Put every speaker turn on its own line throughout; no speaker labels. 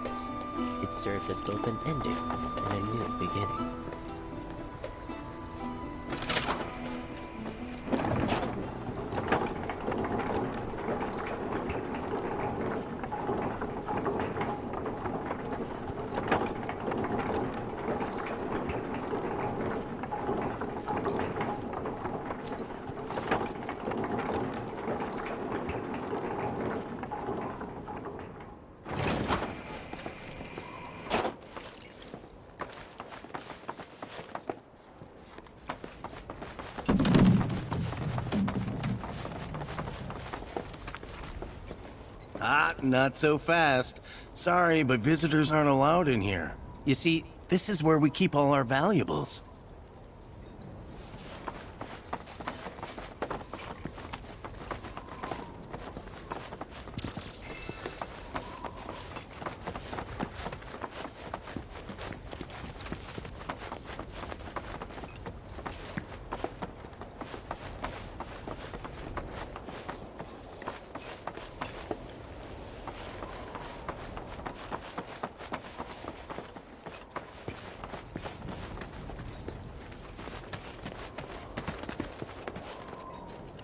purpose. It serves as both an ending and a new beginning.
Not so fast. Sorry, but visitors aren't allowed in here. You see, this is where we keep all our valuables.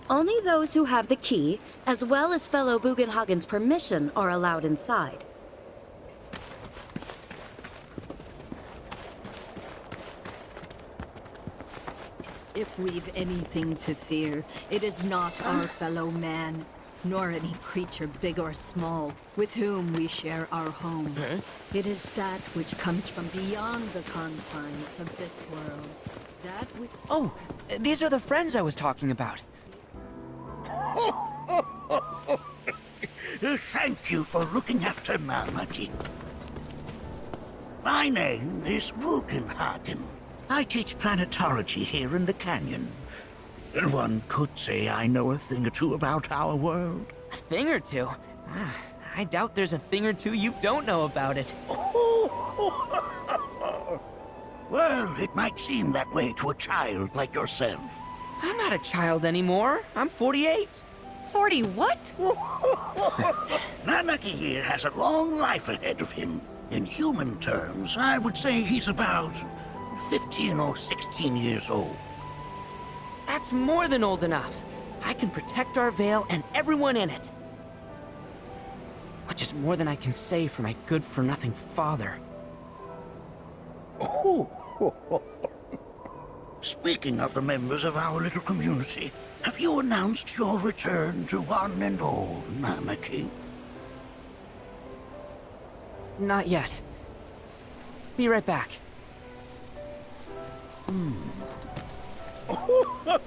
Only those who have the key, as well as fellow Bugenhagen's permission, are allowed inside.
If we've anything to fear, it is not our fellow man, nor any creature big or small, with whom we share our home. It is that which comes from beyond the confines of this world. That which...
Oh, these are the friends I was talking about.
Thank you for looking after Malmaki. My name is Bugenhagen. I teach planetology here in the canyon. One could say I know a thing or two about our world.
A thing or two? I doubt there's a thing or two you don't know about it.
Well, it might seem that way to a child like yourself.
I'm not a child anymore. I'm 48.
40 what?
Nanaki here has a long life ahead of him. In human terms, I would say he's about 15 or 16 years old.
That's more than old enough. I can protect our Vale and everyone in it. Which is more than I can say for my good-for-nothing father.
Speaking of the members of our little community, have you announced your return to one and all, Nanaki?
Not yet. Be right back.
But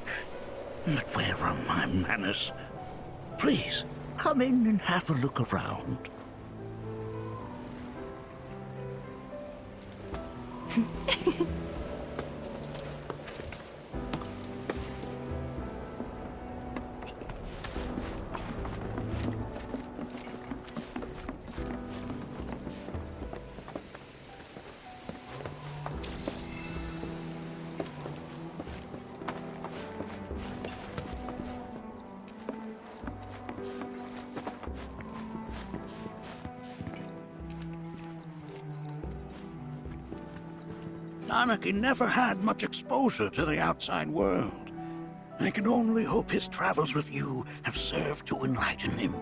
where are my manners? Please, come in and have a look around. Nanaki never had much exposure to the outside world. I can only hope his travels with you have served to enlighten him.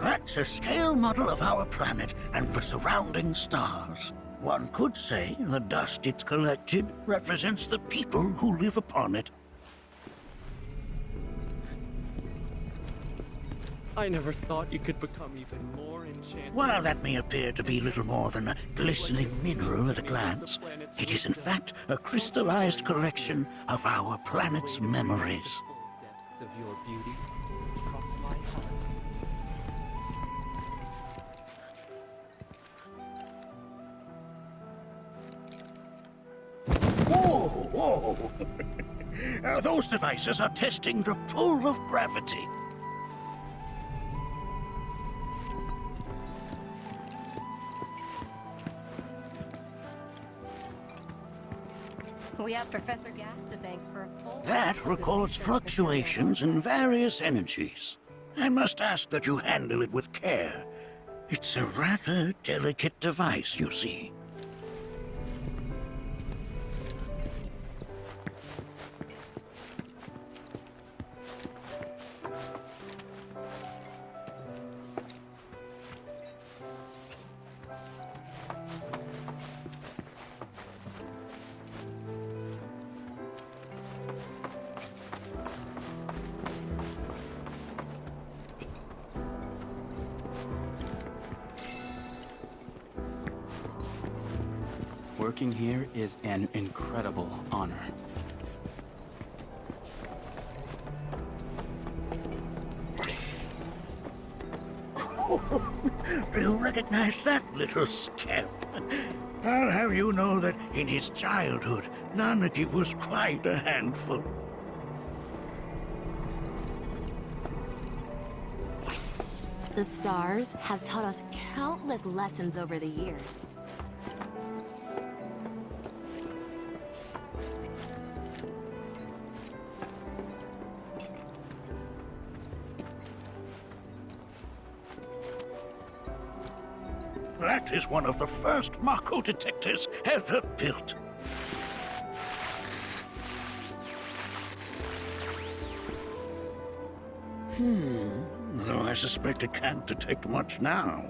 That's a scale model of our planet and the surrounding stars. One could say the dust it's collected represents the people who live upon it.
I never thought you could become even more enchanted.
While that may appear to be little more than a glistening mineral at a glance, it is in fact a crystallized collection of our planet's memories.
Depths of your beauty cross my heart.
Whoa, whoa! Those devices are testing the pull of gravity.
We have Professor Gas to thank for a full...
That records fluctuations in various energies. I must ask that you handle it with care. It's a rather delicate device, you see.
Working here is an incredible honor.
Do you recognize that little scamp? I'll have you know that in his childhood, Nanaki was quite a handful.
The stars have taught us countless lessons over the years.
That is one of the first Mako detectors ever built. Though I suspect it can't detect much now.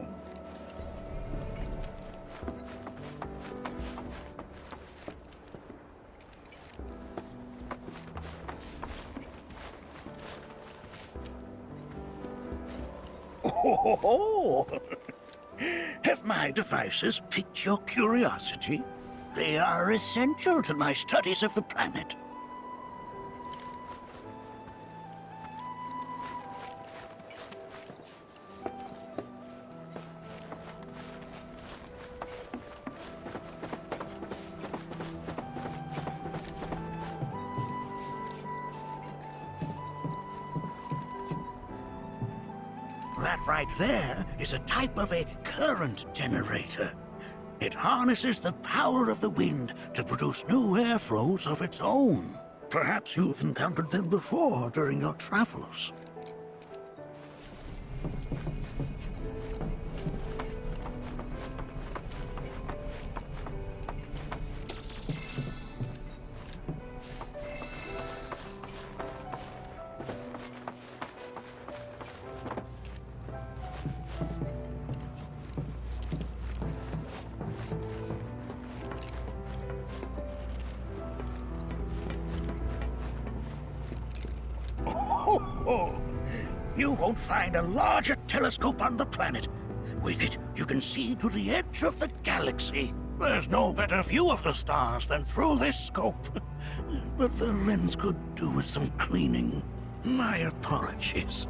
Oh! Have my devices piqued your curiosity? They are essential to my studies of the planet. That right there is a type of a current generator. It harnesses the power of the wind to produce new airflows of its own. Perhaps you've encountered them before during your travels. You won't find a larger telescope on the planet. With it, you can see to the edge of the galaxy. There's no better view of the stars than through this scope. But the lens could do with some cleaning. My apologies.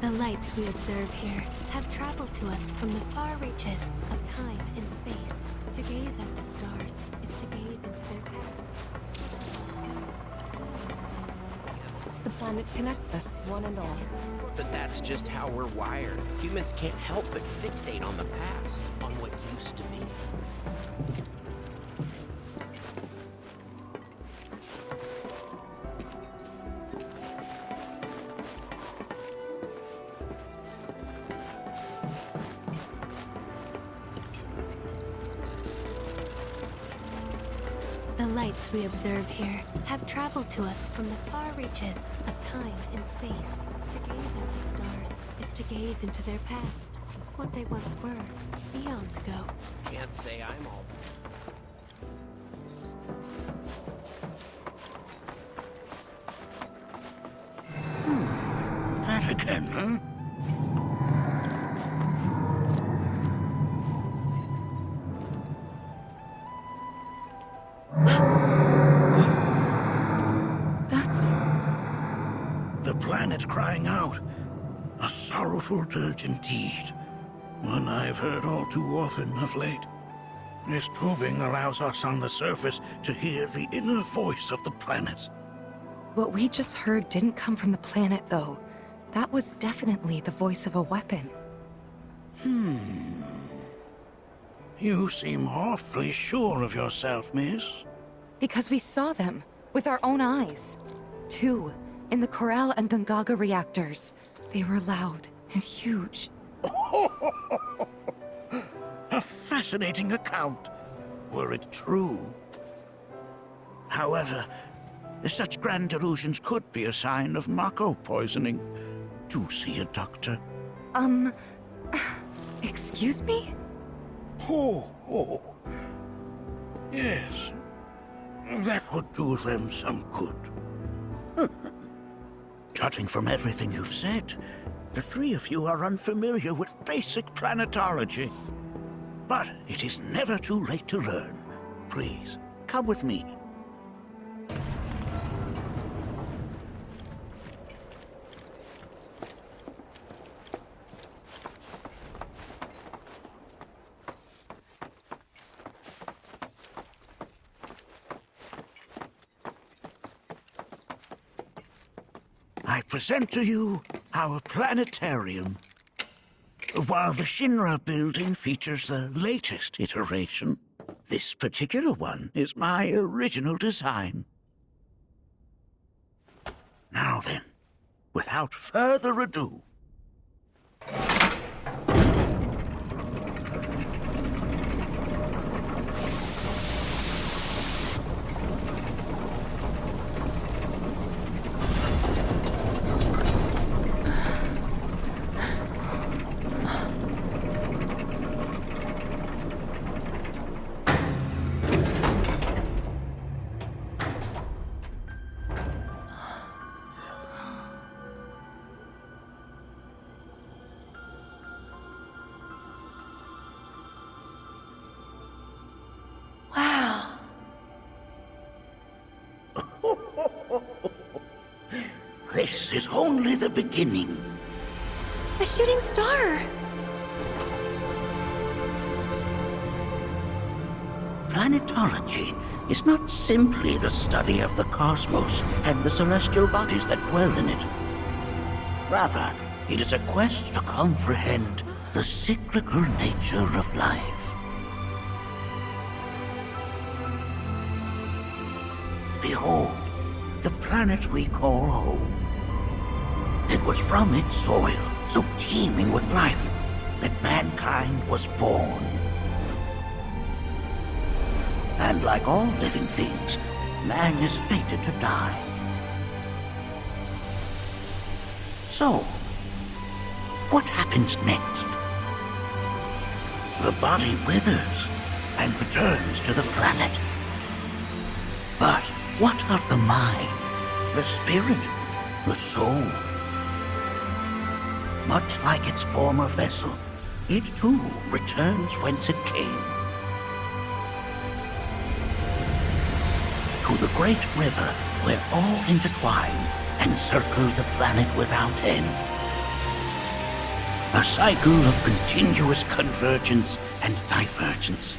The lights we observe here have traveled to us from the far reaches of time and space. To gaze at the stars is to gaze into their past.
The planet connects us, one and all.
But that's just how we're wired. Humans can't help but fixate on the past, on what used to be.
The lights we observe here have traveled to us from the far reaches of time and space. To gaze at the stars is to gaze into their past, what they once were, eons ago.
Can't say I'm all...
That again, huh? The planet crying out. A sorrowful dirge indeed. One I've heard all too often of late. This tubing allows us on the surface to hear the inner voice of the planet.
What we just heard didn't come from the planet, though. That was definitely the voice of a weapon.
You seem awfully sure of yourself, miss.
Because we saw them, with our own eyes. 2, in the Corral and Gungaga reactors. They were loud and huge.
A fascinating account, were it true. However, such grand delusions could be a sign of Mako poisoning. Do see a doctor.
Excuse me?
Oh. Yes. That would do them some good. Judging from everything you've said, the three of you are unfamiliar with basic planetology. But it is never too late to learn. Please, come with me. I present to you our planetarium. While the Shinra building features the latest iteration, this particular one is my original design. Now then, without further ado,
Wow.
this is only the beginning.
A shooting star!
Planetology is not simply the study of the cosmos and the celestial bodies that dwell in it. Rather, it is a quest to comprehend the cyclical nature of life. Behold, the planet we call home. It was from its soil, so teeming with life, that mankind was born. And like all living things, man is fated to die. So, what happens next? The body withers and returns to the planet. But what of the mind, the spirit, the soul? Much like its former vessel, it too returns whence it came. To the great river where all intertwine and circle the planet without end. A cycle of continuous convergence and divergence.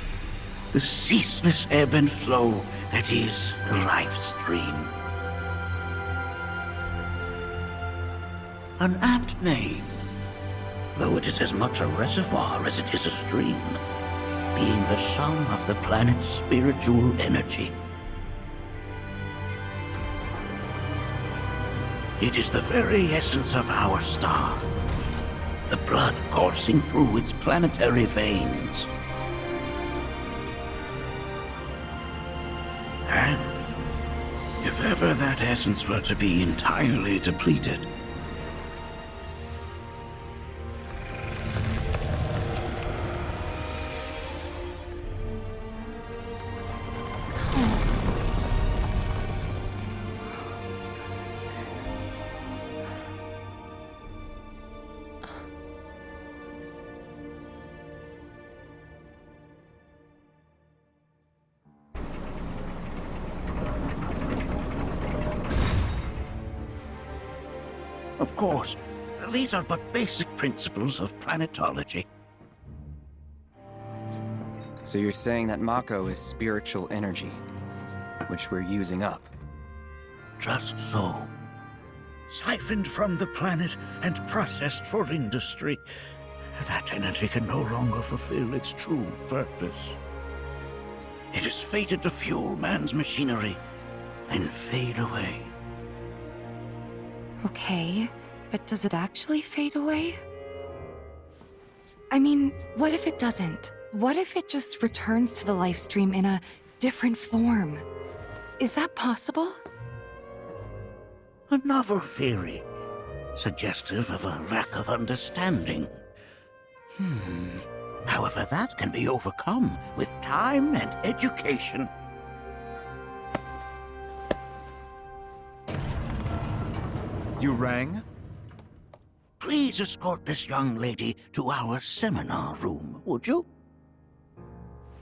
The ceaseless ebb and flow that is the life stream. An apt name, though it is as much a reservoir as it is a stream, being the sum of the planet's spiritual energy. It is the very essence of our star, the blood coursing through its planetary veins. And if ever that essence were to be entirely depleted, of course, these are but basic principles of planetology.
So you're saying that Mako is spiritual energy, which we're using up?
Just so. Siphoned from the planet and processed for industry. That energy can no longer fulfill its true purpose. It is fated to fuel man's machinery, then fade away.
Okay, but does it actually fade away? I mean, what if it doesn't? What if it just returns to the life stream in a different form? Is that possible?
A novel theory, suggestive of a lack of understanding. However, that can be overcome with time and education.
You rang?
Please escort this young lady to our seminar room, would you?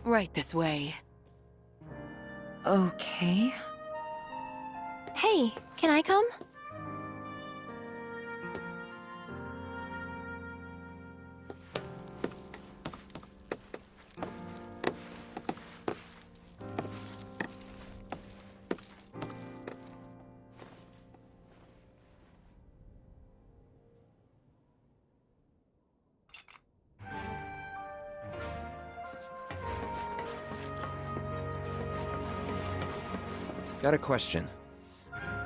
Right this way. Okay.
Hey, can I come?
Got a question.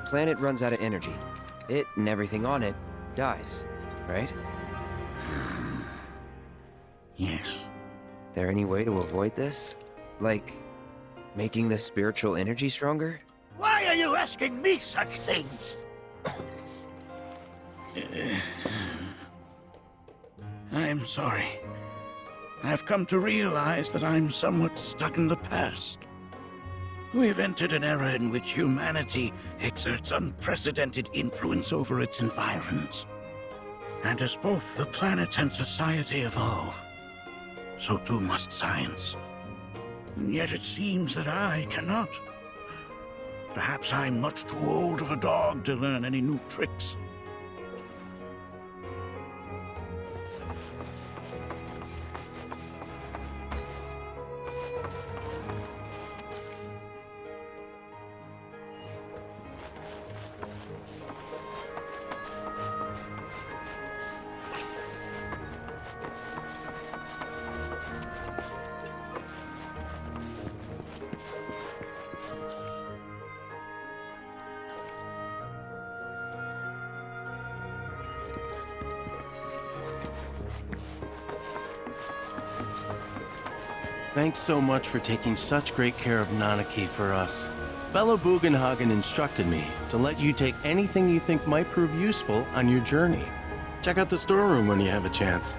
Planet runs out of energy. It and everything on it dies, right?
Yes.
There any way to avoid this? Like, making the spiritual energy stronger?
Why are you asking me such things? I'm sorry. I've come to realize that I'm somewhat stuck in the past. We've entered an era in which humanity exerts unprecedented influence over its environs. And as both the planet and society evolve, so too must science. And yet it seems that I cannot. Perhaps I'm much too old of a dog to learn any new tricks.
Thanks so much for taking such great care of Nanaki for us. Fellow Bugenhagen instructed me to let you take anything you think might prove useful on your journey. Check out the storeroom when you have a chance.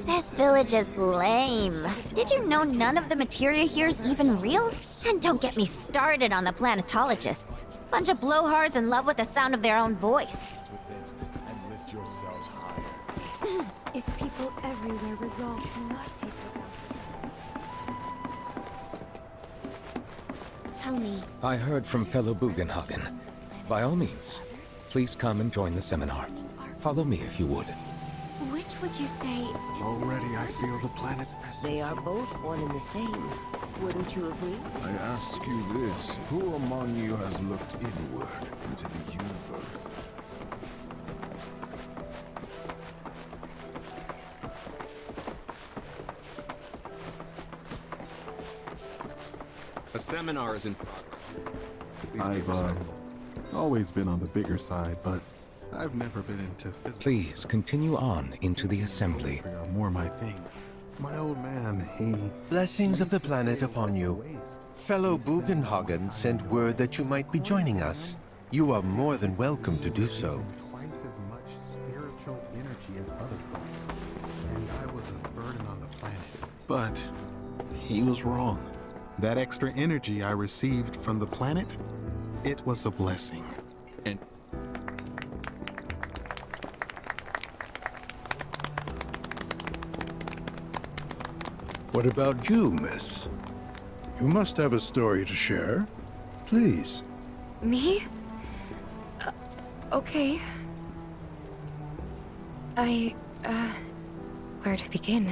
This village is lame. Did you know none of the materia here is even real? And don't get me started on the planetologists. Bunch of blowhards in love with the sound of their own voice.
If people everywhere resolve to not take it.
Tell me.
I heard from fellow Bugenhagen. By all means, please come and join the seminar. Follow me if you would.
Which would you say?
Already I feel the planet's essence.
They are both one and the same. Wouldn't you agree?
I ask you this, who among you has looked inward into the universe?
A seminar is in progress. Please be
I've
respectful.
always been on the bigger side, but I've never been into physics.
Please continue on into the assembly.
They are more my thing. My old man, he...
Blessings of the planet upon you. Fellow Bugenhagen sent word that you might be joining us. You are more than welcome to do so.
Twice as much spiritual energy as other folks. And I was a burden on the planet. But he was wrong. That extra energy I received from the planet, it was a blessing.
And
what about you, miss? You must have a story to share. Please.
Me? Okay. Where to begin?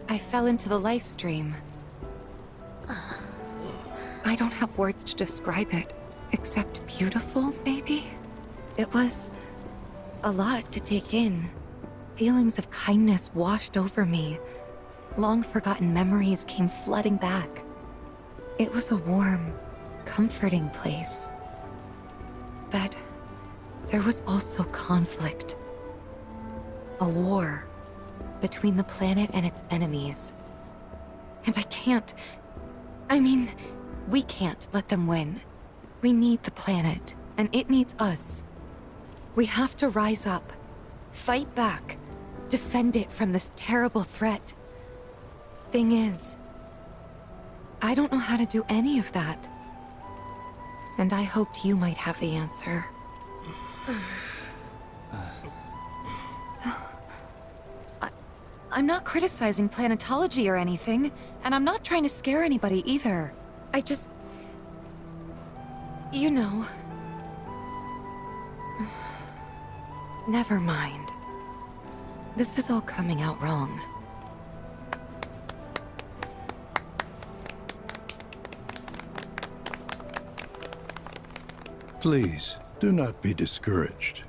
I fell into the life stream. I don't have words to describe it, except beautiful, maybe? It was a lot to take in. Feelings of kindness washed over me. Long-forgotten memories came flooding back. It was a warm, comforting place. But there was also conflict. A war between the planet and its enemies. And we can't let them win. We need the planet, and it needs us. We have to rise up, fight back, defend it from this terrible threat. Thing is, I don't know how to do any of that. And I hoped you might have the answer. I'm not criticizing planetology or anything, and I'm not trying to scare anybody either. I just... You know... Never mind. This is all coming out wrong.
Please, do not be discouraged.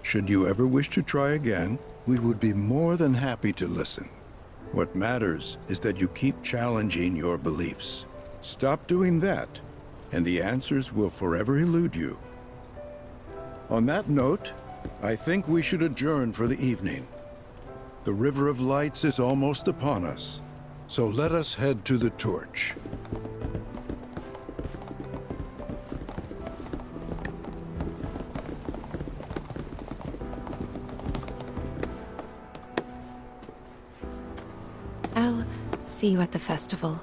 Should you ever wish to try again, we would be more than happy to listen. What matters is that you keep challenging your beliefs. Stop doing that, and the answers will forever elude you. On that note, I think we should adjourn for the evening. The River of Lights is almost upon us, so let us head to the torch.
I'll see you at the festival.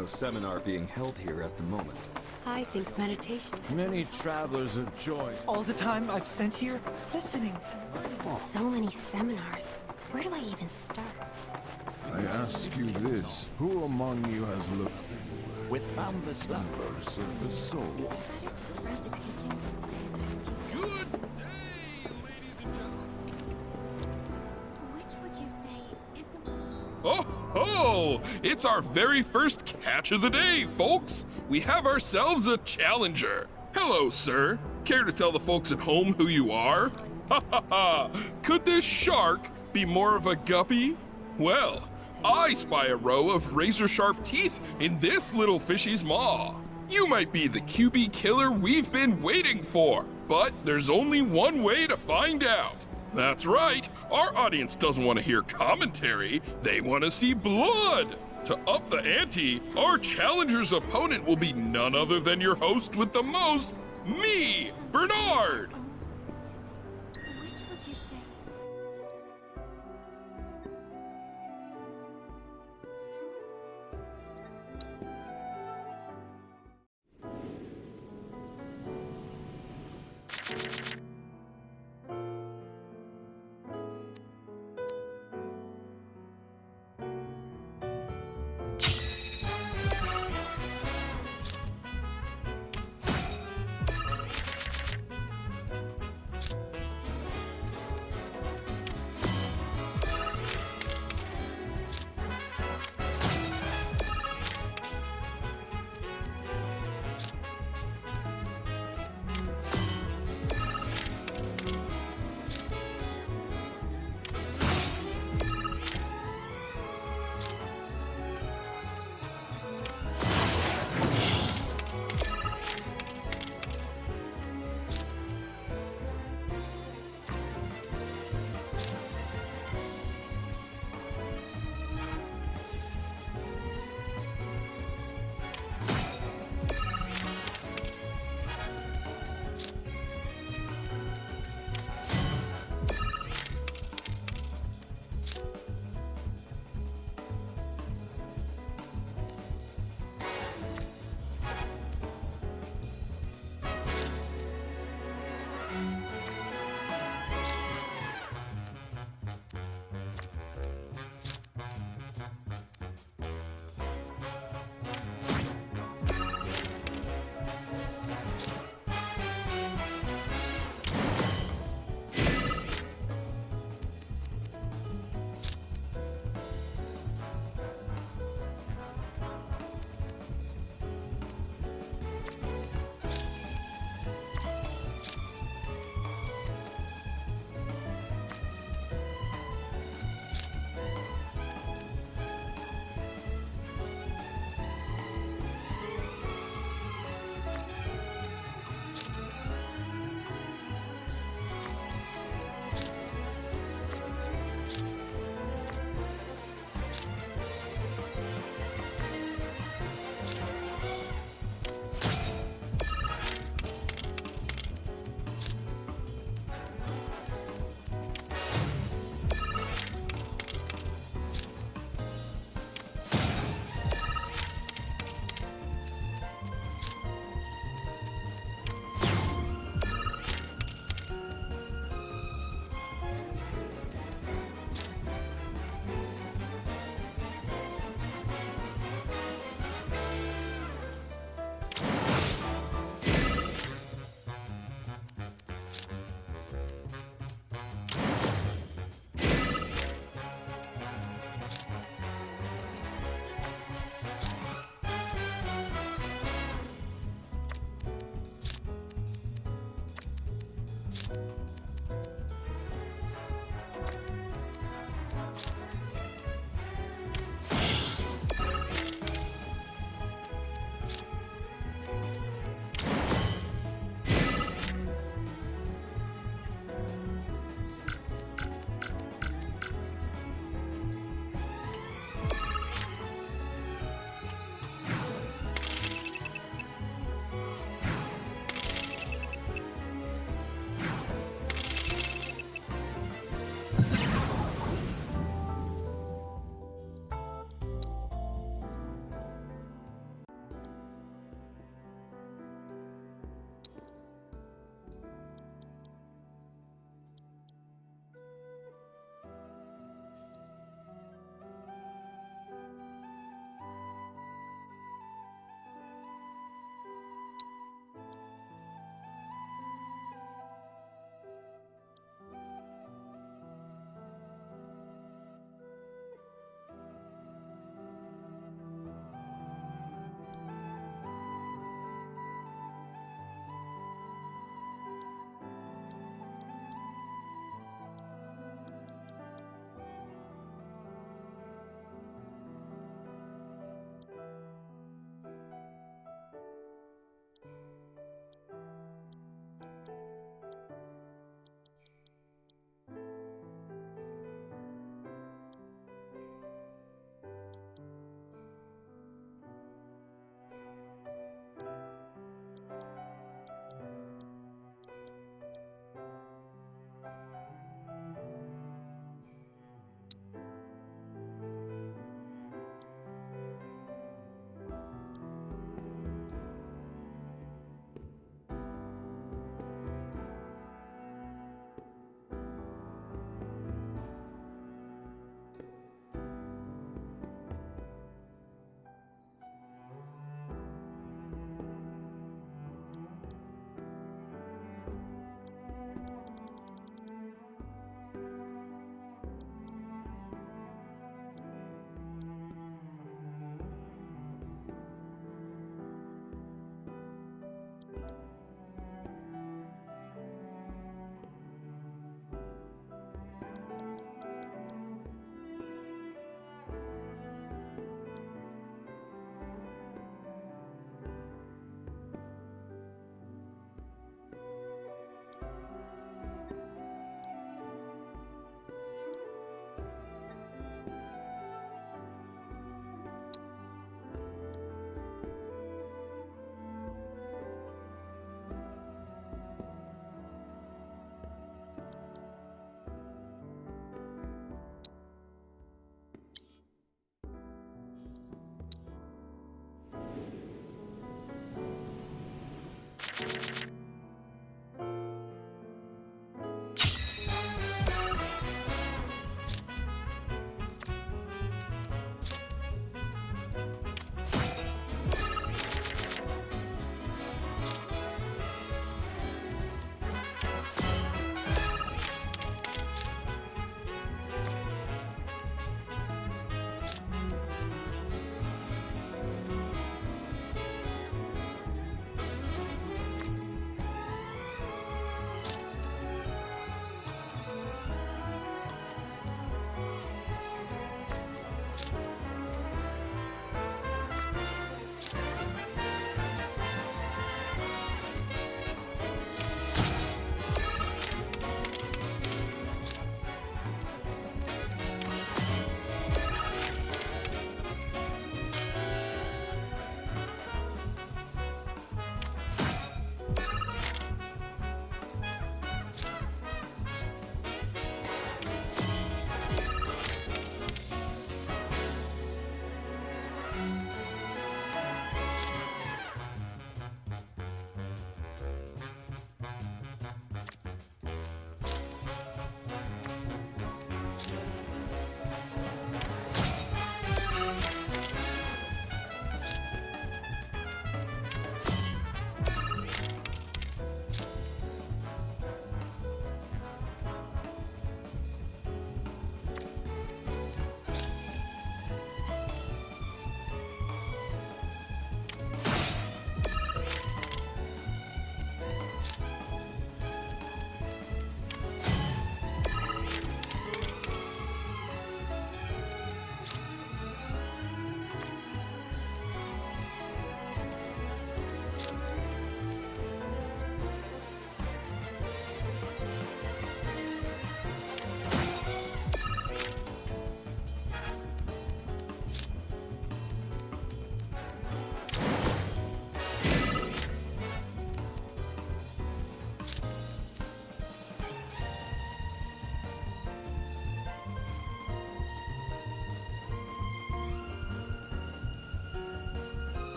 no seminar being held here at the moment.
I think meditation.
Many travelers have joined.
All the time I've spent here listening.
So many seminars. Where do I even start?
I ask you this, who among you has looked with boundless lovers of the soul?
Good
Which would you say is
Oh ho! It's our very first catch of the day, folks! We have ourselves a challenger. Hello, sir. Care to tell the folks at home who you are? Ha ha ha! Could this shark be more of a guppy? Well, I spy a row of razor-sharp teeth in this little fishy's maw. You might be the QB killer we've been waiting for, but there's only one way to find out. That's right, our audience doesn't want to hear commentary, they want to see blood. To up the ante, our challenger's opponent will be none other than your host with the most, me, Bernard.
Which would you say?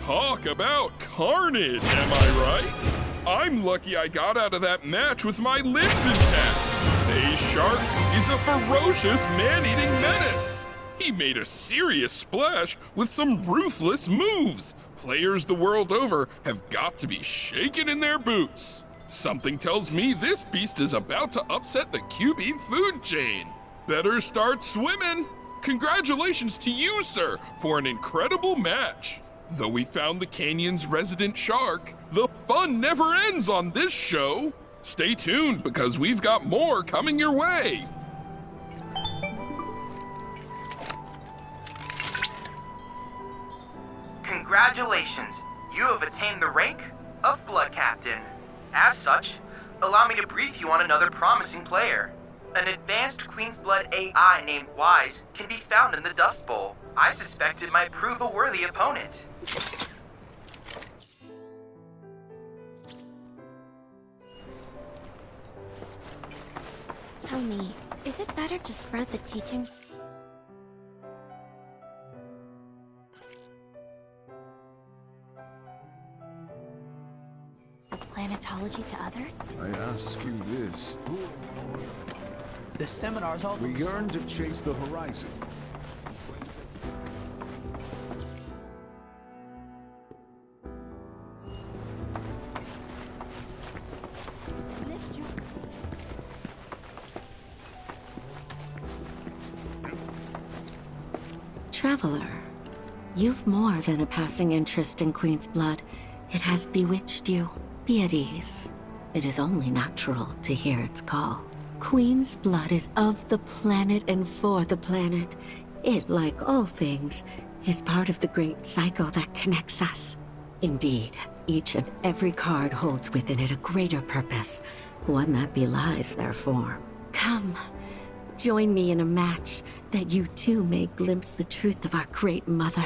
Talk about carnage, am I right? I'm lucky I got out of that match with my limbs intact. Today's shark is a ferocious man-eating menace. He made a serious splash with some ruthless moves. Players the world over have got to be shaken in their boots. Something tells me this beast is about to upset the QB food chain. Better start swimming. Congratulations to you, sir, for an incredible match. Though we found the canyon's resident shark, the fun never ends on this show. Stay tuned because we've got more coming your way.
Congratulations, you have attained the rank of Blood Captain. As such, allow me to brief you on another promising player. An advanced Queen's Blood AI named Wise can be found in the Dust Bowl. I suspect it might prove a worthy opponent.
Tell me, is it better to spread the teachings of planetology to others?
I ask you this.
The seminars all...
We yearn to chase the horizon.
Traveler, you've more than a passing interest in Queen's blood. It has bewitched you. Be at ease. It is only natural to hear its call. Queen's blood is of the planet and for the planet. It, like all things, is part of the great cycle that connects us. Indeed, each and every card holds within it a greater purpose, one that belies their form. Come, join me in a match that you too may glimpse the truth of our great mother.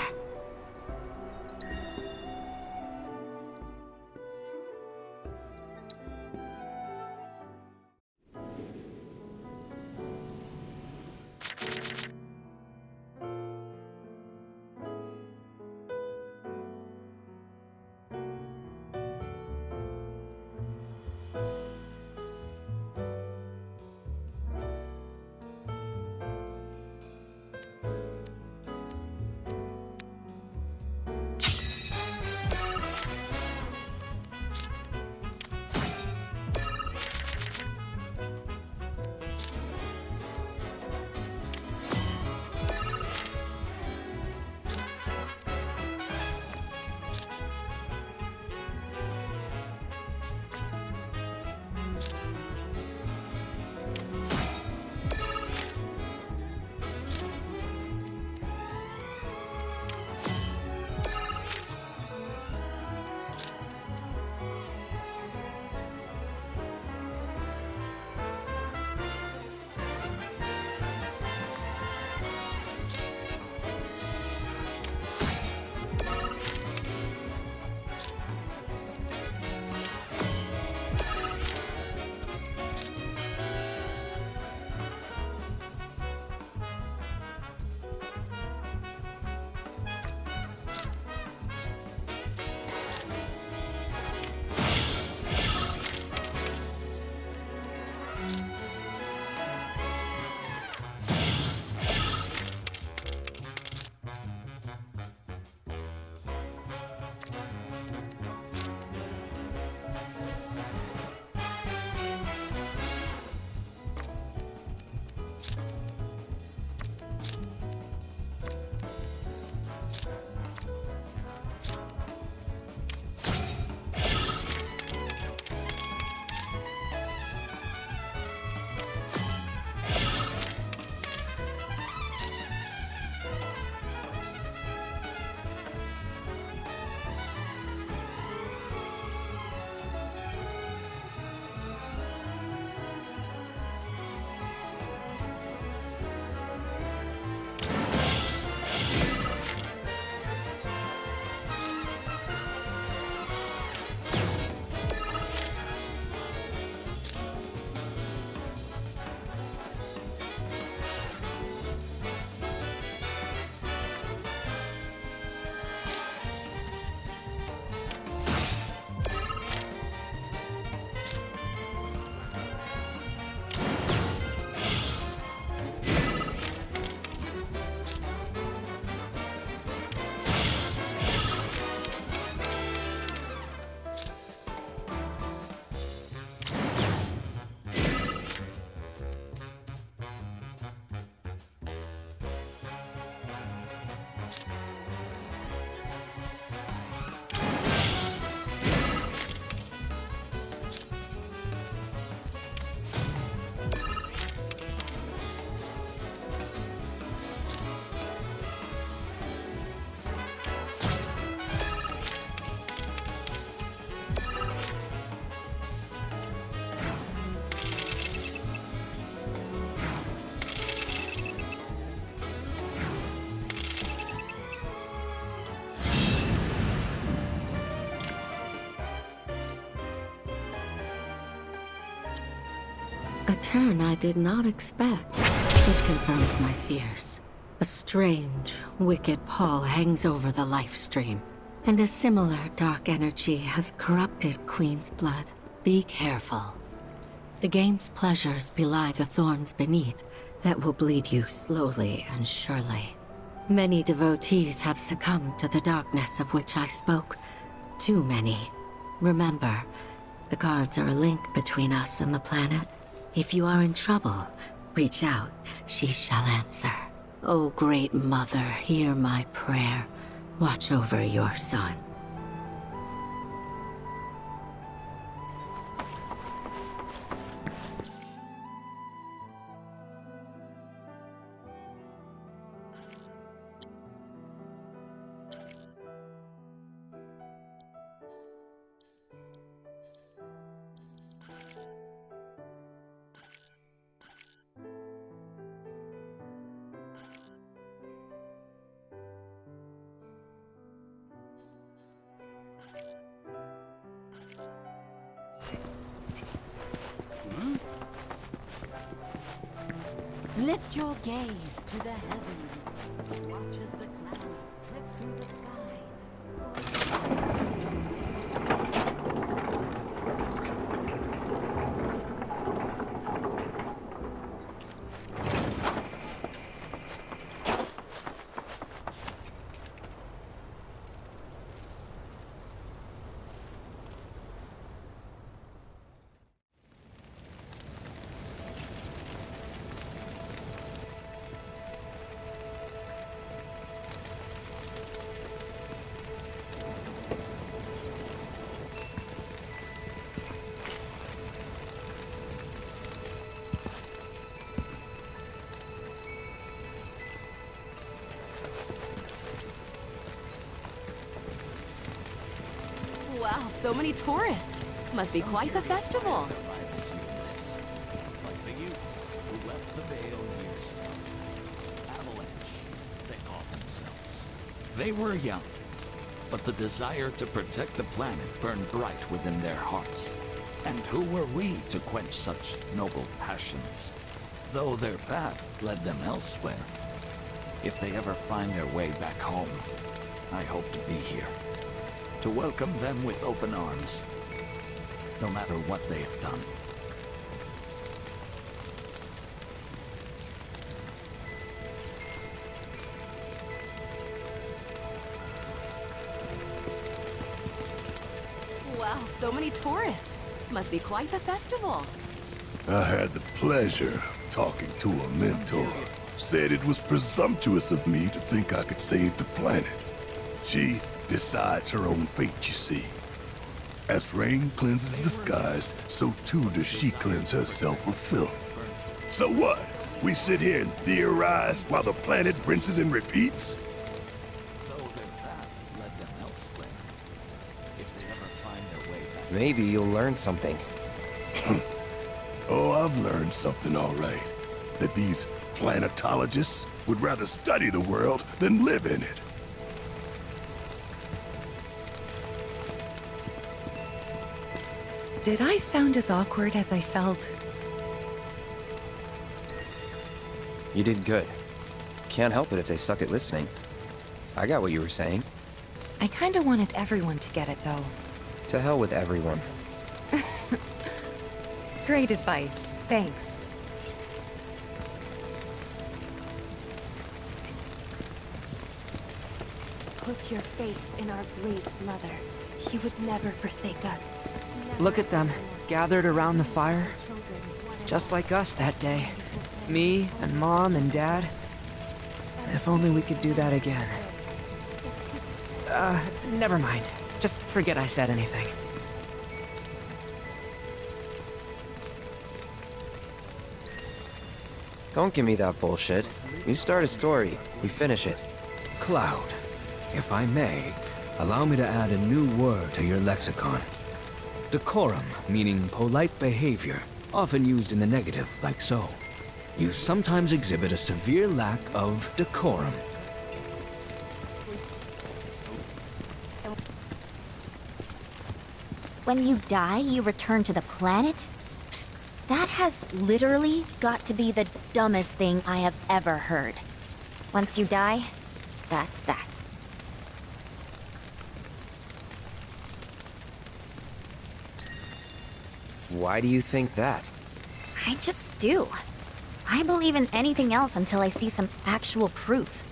A turn I did not expect, which confirms my fears. A strange, wicked pall hangs over the life stream, and a similar dark energy has corrupted Queen's blood. Be careful. The game's pleasures belie the thorns beneath that will bleed you slowly and surely. Many devotees have succumbed to the darkness of which I spoke. Too many. Remember, the guards are a link between us and the planet. If you are in trouble, reach out. She shall answer. O great mother, hear my prayer. Watch over your son.
Lift your gaze to the heavens. Watch as the clouds drift through the sky.
Wow, so many tourists. Must be quite the festival.
Like the youths who left the Vale years ago. Avalanche, they call themselves. They were young, but the desire to protect the planet burned bright within their hearts. And who were we to quench such noble passions? Though their path led them elsewhere. If they ever find their way back home, I hope to be here. To welcome them with open arms, no matter what they have done.
Wow, so many tourists. Must be quite the festival.
I had the pleasure of talking to a mentor. Said it was presumptuous of me to think I could save the planet. She decides her own fate, you see. As rain cleanses the skies, so too does she cleanse herself of filth. So what? We sit here and theorize while the planet rinses and repeats?
Maybe you'll learn something.
Oh, I've learned something all right. That these planetologists would rather study the world than live in it.
Did I sound as awkward as I felt?
You did good. Can't help it if they suck at listening. I got what you were saying.
I kinda wanted everyone to get it, though.
To hell with everyone.
Great advice. Thanks.
Put your faith in our great mother. She would never forsake us.
Look at them, gathered around the fire. Just like us that day. Me and Mom and Dad. If only we could do that again. Never mind. Just forget I said anything.
Don't give me that bullshit. You start a story, we finish it.
Cloud, if I may, allow me to add a new word to your lexicon. Decorum, meaning polite behavior, often used in the negative, like so. You sometimes exhibit a severe lack of decorum.
When you die, you return to the planet? Psst, that has literally got to be the dumbest thing I have ever heard. Once you die, that's that.
Why do you think that?
I just do. I believe in anything else until I see some actual proof.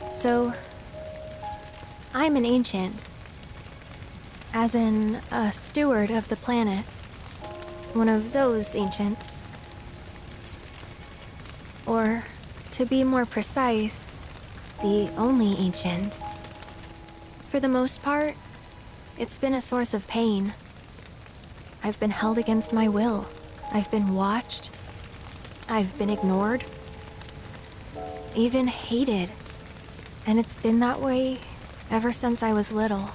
So, I'm an ancient. As in, a steward of the planet. One of those ancients. Or, to be more precise, the only ancient. For the most part, it's been a source of pain. I've been held against my will. I've been watched. I've been ignored. Even hated. And it's been that way ever since I was little.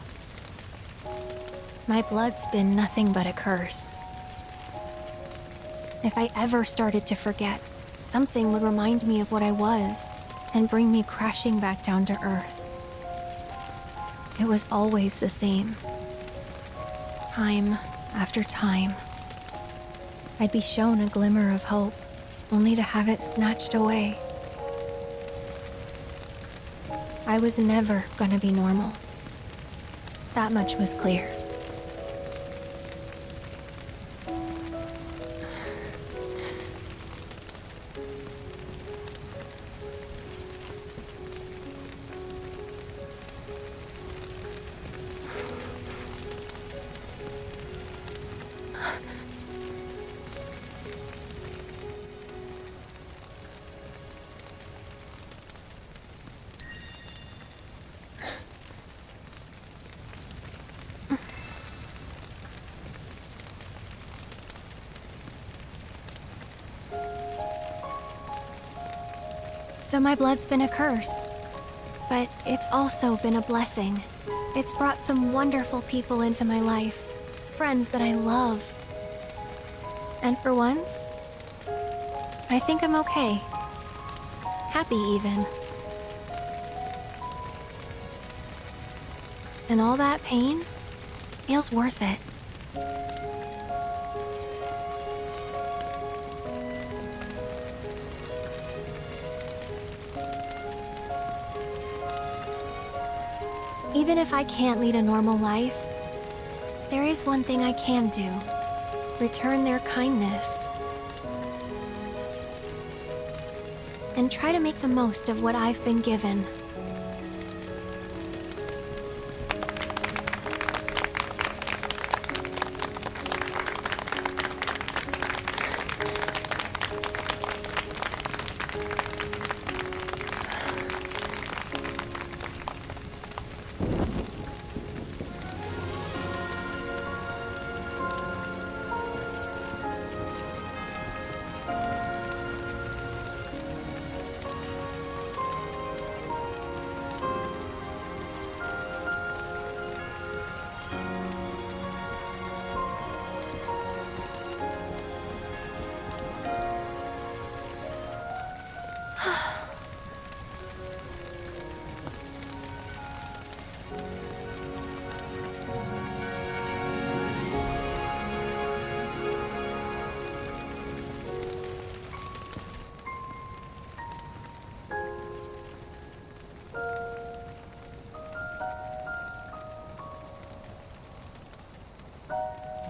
My blood's been nothing but a curse. If I ever started to forget, something would remind me of what I was and bring me crashing back down to earth. It was always the same. Time after time. I'd be shown a glimmer of hope, only to have it snatched away. I was never gonna be normal. That much was clear. So my blood's been a curse, but it's also been a blessing. It's brought some wonderful people into my life, friends that I love. And for once, I think I'm okay. Happy even. And all that pain feels worth it. Even if I can't lead a normal life, there is one thing I can do. Return their kindness. And try to make the most of what I've been given.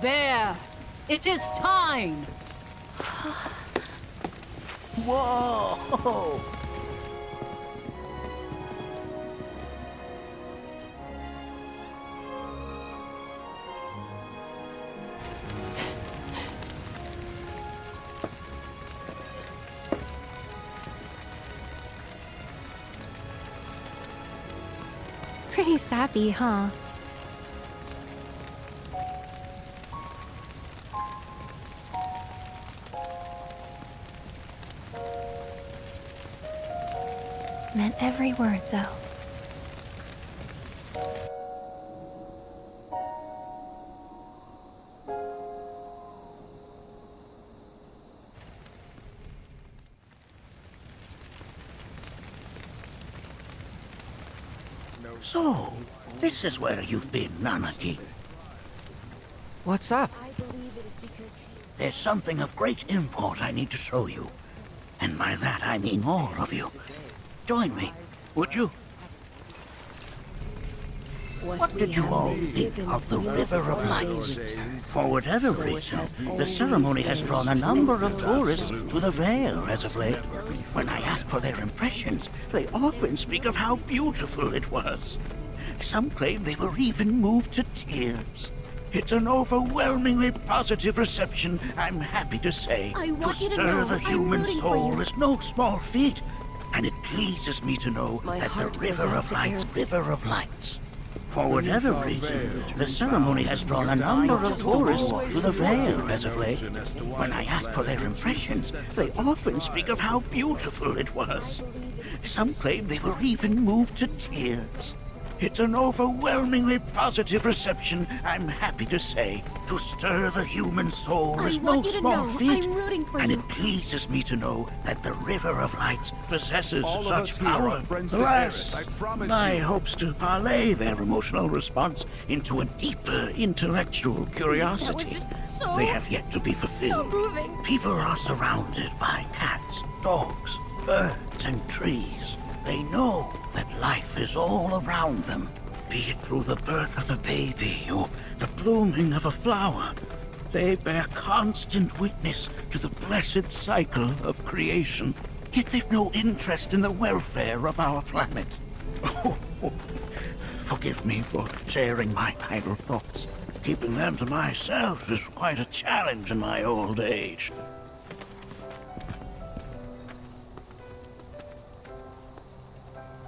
There! It is time!
Whoa!
Pretty sappy, huh? Meant every word, though.
So, this is where you've been, Nanaki.
What's up?
There's something of great import I need to show you. And by that I mean all of you. Join me, would you? What did you all think of the River of Lights? For whatever reason, the ceremony has drawn a number of tourists to the Vale as of late. When I ask for their impressions, they often speak of how beautiful it was. Some claim they were even moved to tears. It's an overwhelmingly positive reception, I'm happy to say. To stir the human soul is no small feat, and it pleases me to know that the River of Lights. For whatever reason, the ceremony has drawn a number of tourists to the Vale as of late. When I ask for their impressions, they often speak of how beautiful it was. Some claim they were even moved to tears. It's an overwhelmingly positive reception, I'm happy to say. To stir the human soul is no small feat, and it pleases me to know that the River of Lights possesses such power. Alas, my hopes to parlay their emotional response into a deeper intellectual curiosity. They have yet to be fulfilled. People are surrounded by cats, dogs, birds, and trees. They know that life is all around them, be it through the birth of a baby or the blooming of a flower. They bear constant witness to the blessed cycle of creation, yet they've no interest in the welfare of our planet. Forgive me for sharing my idle thoughts. Keeping them to myself is quite a challenge in my old age.